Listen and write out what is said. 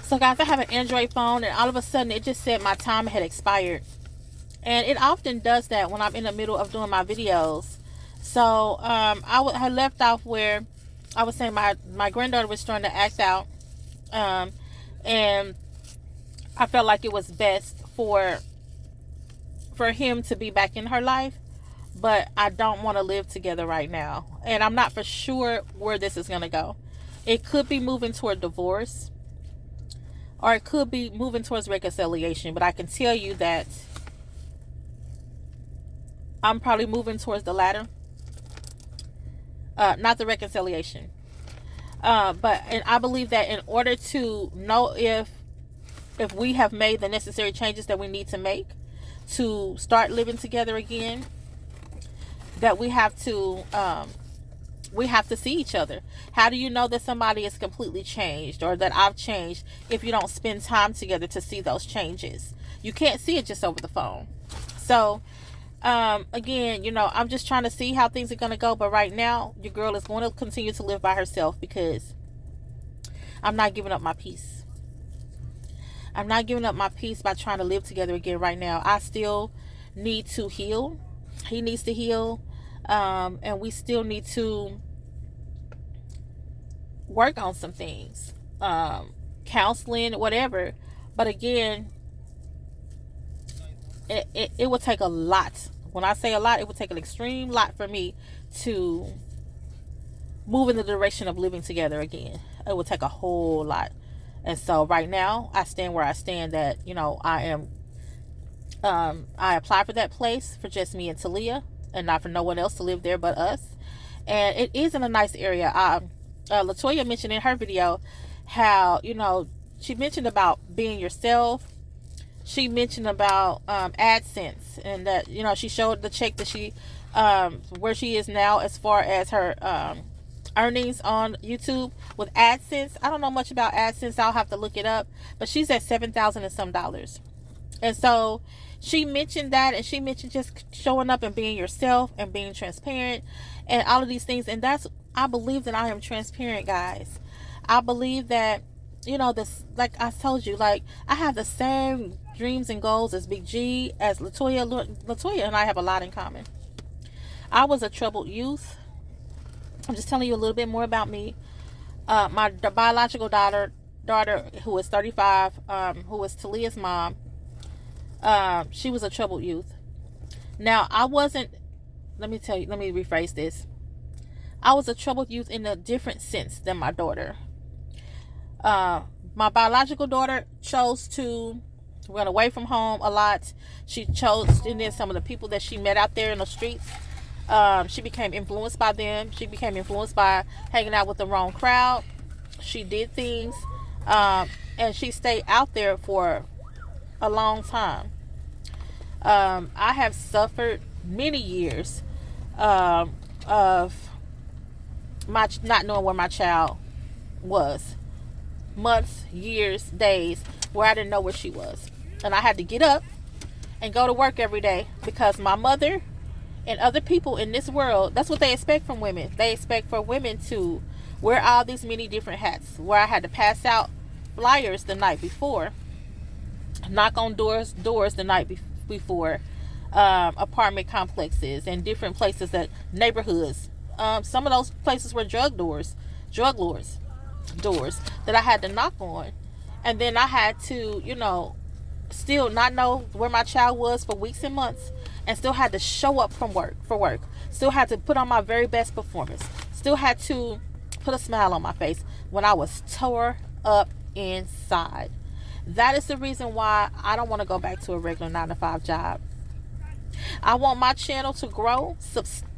So guys, I have an Android phone, and all of a sudden it just said my time had expired. And it often does that when I'm in the middle of doing my videos. So I left off where I was saying my granddaughter was starting to act out. And I felt like it was best for him to be back in her life. But I don't want to live together right now. And I'm not for sure where this is going to go. It could be moving toward divorce, or it could be moving towards reconciliation. But I can tell you that I'm probably moving towards the latter. Not the reconciliation. And I believe that in order to know if we have made the necessary changes that we need to make to start living together again, that we have to see each other. How do you know that somebody is completely changed, or that I've changed, if you don't spend time together to see those changes? You can't see it just over the phone. So again, I'm just trying to see how things are going to go. But right now, your girl is going to continue to live by herself, because I'm not giving up my peace. I'm not giving up my peace by trying to live together again right now. I still need to heal. He needs to heal. And we still need to work on some things. Counseling, whatever. But again, it would take a lot. When I say a lot, it would take an extreme lot for me to move in the direction of living together again. It would take a whole lot. And so right now, I stand where I stand, that, I applied for that place for just me and Talia, and not for no one else to live there but us. And it is in a nice area. Latoya mentioned in her video how, she mentioned about being yourself. She mentioned about AdSense, and that, she showed the check that she, where she is now as far as her earnings on YouTube with AdSense. I don't know much about AdSense. I'll have to look it up. But she's at $7,000 and some dollars. And so she mentioned that, and she mentioned just showing up and being yourself and being transparent and all of these things. And I believe that I am transparent, guys. I believe that, this, like I told you, like, I have the same dreams and goals as Big G, as Latoya. Latoya and I have a lot in common. I was a troubled youth. I'm just telling you a little bit more about me. My biological daughter, who is 35, who is Talia's mom, she was a troubled youth. Now, I wasn't, let me rephrase this. I was a troubled youth in a different sense than my daughter. My biological daughter chose to run away from home a lot. She chose, and then some of the people that she met out there in the streets, she became influenced by them. She became influenced by hanging out with the wrong crowd. She did things, and she stayed out there for a long time. I have suffered many years of my not knowing where my child was. Months, years, days, where I didn't know where she was. And I had to get up and go to work every day, because my mother and other people in this world, that's what they expect from women. They expect for women to wear all these many different hats, where I had to pass out flyers the night before, knock on doors the night before, apartment complexes and different places, at neighborhoods. Some of those places were drug lords doors that I had to knock on. And then I had to, still not know where my child was for weeks and months, and still had to show up for work. Still had to put on my very best performance. Still had to put a smile on my face when I was tore up inside. That is the reason why I don't want to go back to a regular 9-to-5 job. I want my channel to grow substantially.